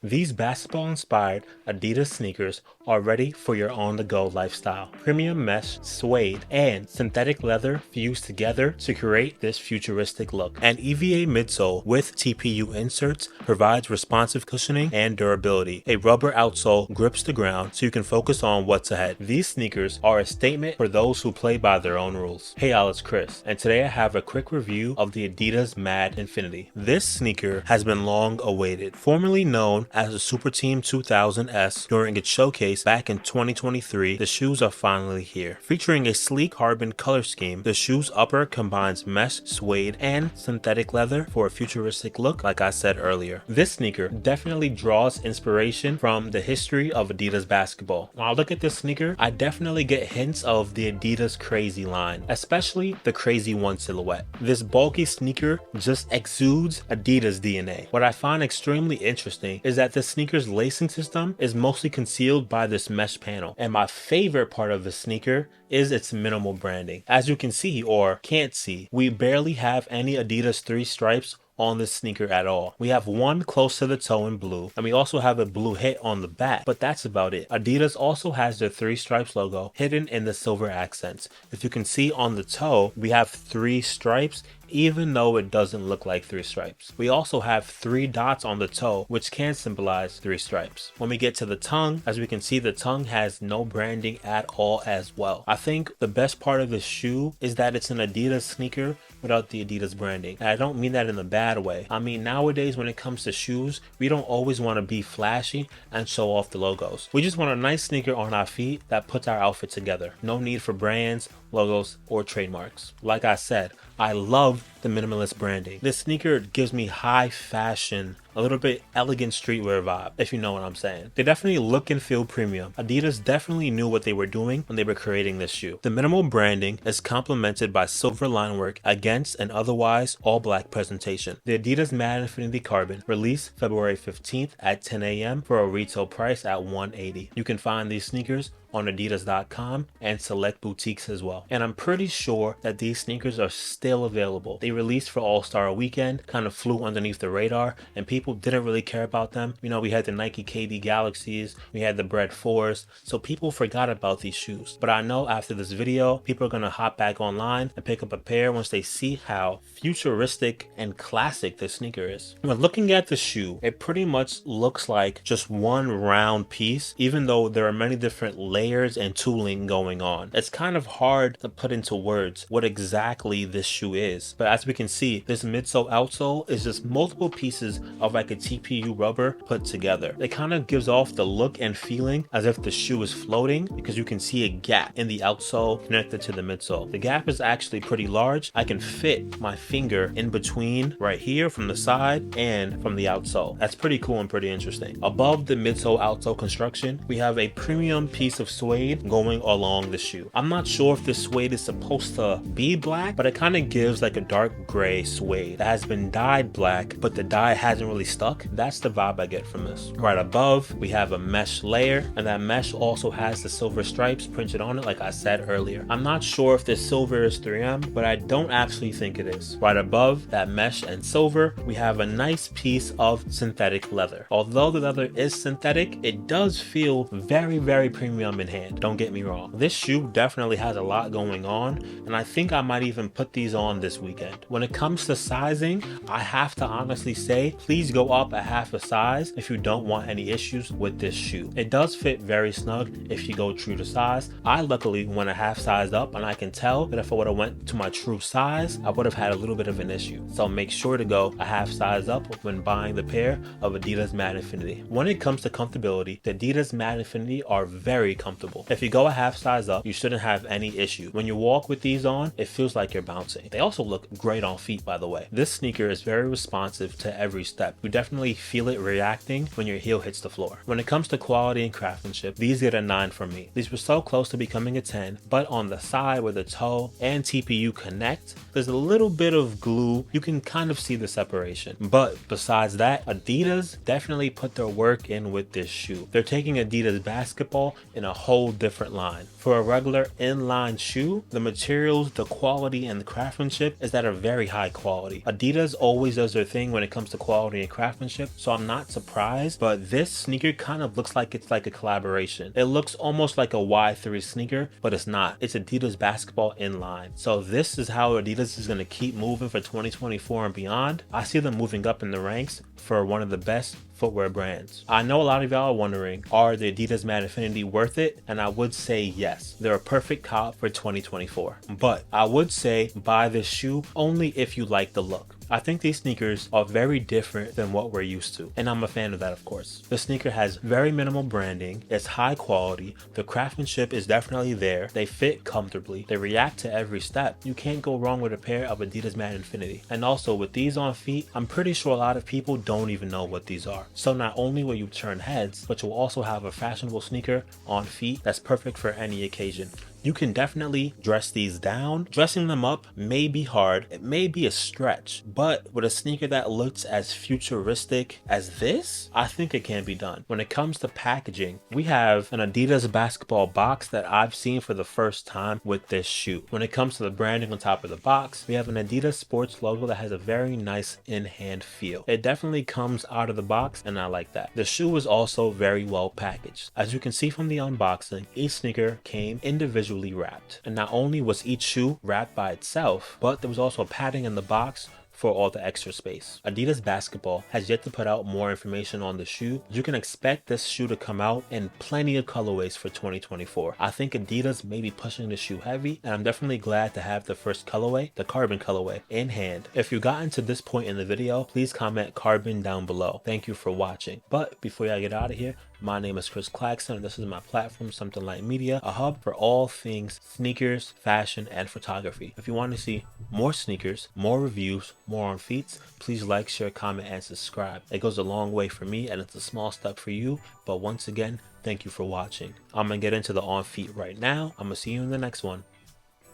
These basketball-inspired Adidas sneakers are ready for your on-the-go lifestyle. Premium mesh, suede, and synthetic leather fused together to create this futuristic look. An EVA midsole with TPU inserts provides responsive cushioning and durability. A rubber outsole grips the ground so you can focus on what's ahead. These sneakers are a statement for those who play by their own rules. Hey y'all, it's Chris, and today I have a quick review of the Adidas Mad Infinity. This sneaker has been long awaited. Formerly known as the Super Team 2000S during its showcase back in 2023, the shoes are finally here. Featuring a sleek carbon color scheme, the shoe's upper combines mesh, suede, and synthetic leather for a futuristic look like I said earlier. This sneaker definitely draws inspiration from the history of Adidas basketball. When I look at this sneaker, I definitely get hints of the Adidas Crazy line, especially the Crazy 1 silhouette. This bulky sneaker just exudes Adidas DNA. What I find extremely interesting is that the sneaker's lacing system is mostly concealed by this mesh panel, and my favorite part of the sneaker is its minimal branding. As you can see or can't see, we barely have any Adidas 3 stripes on this sneaker at all. We have one close to the toe in blue, and we also have a blue hit on the back, but that's about it. Adidas also has their 3 stripes logo hidden in the silver accents. If you can see on the toe, we have 3 stripes even though it doesn't look like 3 stripes. We also have 3 dots on the toe, which can symbolize 3 stripes. When we get to the tongue, as we can see, the tongue has no branding at all as well. I think the best part of the shoe is that it's an Adidas sneaker without the Adidas branding. And I don't mean that in a bad way. I mean, nowadays when it comes to shoes, we don't always want to be flashy and show off the logos. We just want a nice sneaker on our feet that puts our outfit together. No need for brands, logos, or trademarks. Like I said, I love the minimalist branding. This sneaker gives me high fashion, a little bit elegant streetwear vibe, if you know what I'm saying. They definitely look and feel premium. Adidas definitely knew what they were doing when they were creating this shoe. The minimal branding is complemented by silver line work against an otherwise all black presentation. The Adidas Mad Infinity Carbon released February 15th at 10 a.m. for a retail price at $180. You can find these sneakers on adidas.com and select boutiques as well. And I'm pretty sure that these sneakers are still available. They released for All-Star Weekend, kind of flew underneath the radar, and people didn't really care about them. You know, we had the Nike KD Galaxies, we had the Bread 4s, so people forgot about these shoes. But I know after this video, people are gonna hop back online and pick up a pair once they see how futuristic and classic this sneaker is. When looking at the shoe, it pretty much looks like just one round piece, even though there are many different layers and tooling going on. It's kind of hard to put into words what exactly this shoe is, but as we can see, this midsole outsole is just multiple pieces of like a TPU rubber put together. It kind of gives off the look and feeling as if the shoe is floating because you can see a gap in the outsole connected to the midsole. The gap is actually pretty large. I can fit my finger in between right here from the side and from the outsole. That's pretty cool and pretty interesting. Above the midsole outsole construction, we have a premium piece of suede going along the shoe. I'm not sure if this suede is supposed to be black, but it kind of gives like a dark gray suede that has been dyed black, but the dye hasn't really stuck. That's the vibe I get from this. Right above, we have a mesh layer, and that mesh also has the silver stripes printed on it like I said earlier. I'm not sure if this silver is 3M, but I don't actually think it is. Right above that mesh and silver, we have a nice piece of synthetic leather. Although the leather is synthetic, it does feel very, very premium in hand. Don't get me wrong. This shoe definitely has a lot going on, and I think I might even put these on this weekend. When it comes to sizing, I have to honestly say, please go up a half a size if you don't want any issues with this shoe. It does fit very snug if you go true to size. I luckily went a half size up, and I can tell that if I would have went to my true size, I would have had a little bit of an issue. So make sure to go a half size up when buying the pair of Adidas Mad Infinity. When it comes to comfortability, the Adidas Mad Infinity are very comfortable. If you go a half size up, you shouldn't have any issue. When you walk with these on, it feels like you're bouncing. They also look great on feet, by the way. This sneaker is very responsive to every step. You definitely feel it reacting when your heel hits the floor. When it comes to quality and craftsmanship, these get a 9 from me. These were so close to becoming a 10, but on the side where the toe and TPU connect, there's a little bit of glue. You can kind of see the separation. But besides that, Adidas definitely put their work in with this shoe. They're taking Adidas basketball in a whole different line. For a regular inline shoe, the materials, the quality, and the craftsmanship is at a very high quality. Adidas always does their thing when it comes to quality and craftsmanship, so I'm not surprised, but this sneaker kind of looks like it's like a collaboration. It looks almost like a Y3 sneaker, but it's not. It's Adidas basketball inline. So this is how Adidas is going to keep moving for 2024 and beyond. I see them moving up in the ranks for one of the best footwear brands. I know a lot of y'all are wondering, are the Adidas Mad Infinity worth it? And I would say yes. They're a perfect cop for 2024. But I would say buy this shoe only if you like the look. I think these sneakers are very different than what we're used to, and I'm a fan of that, of course. The sneaker has very minimal branding, it's high quality, the craftsmanship is definitely there, they fit comfortably, they react to every step. You can't go wrong with a pair of Adidas Mad Infinity. And also with these on feet, I'm pretty sure a lot of people don't even know what these are. So not only will you turn heads, but you'll also have a fashionable sneaker on feet that's perfect for any occasion. You can definitely dress these down. Dressing them up may be hard, it may be a stretch, but with a sneaker that looks as futuristic as this, I think it can be done. When it comes to packaging, we have an Adidas basketball box that I've seen for the first time with this shoe. When it comes to the branding on top of the box, we have an Adidas sports logo that has a very nice in-hand feel. It definitely comes out of the box, and I like that. The shoe is also very well packaged. As you can see from the unboxing, each sneaker came individually wrapped, and not only was each shoe wrapped by itself, but there was also padding in the box for all the extra space. Adidas Basketball has yet to put out more information on the shoe. You can expect this shoe to come out in plenty of colorways for 2024. I think Adidas may be pushing the shoe heavy, and I'm definitely glad to have the first colorway, the carbon colorway, in hand. If you've gotten to this point in the video, please comment carbon down below. Thank you for watching. But before I get out of here, my name is CClaxton, and this is my platform, Something Like Media, a hub for all things sneakers, fashion, and photography. If you want to see more sneakers, more reviews, more on feet, please like, share, comment, and subscribe. It goes a long way for me, and it's a small step for you. But once again, thank you for watching. I'm going to get into the on feet right now. I'm going to see you in the next one.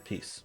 Peace.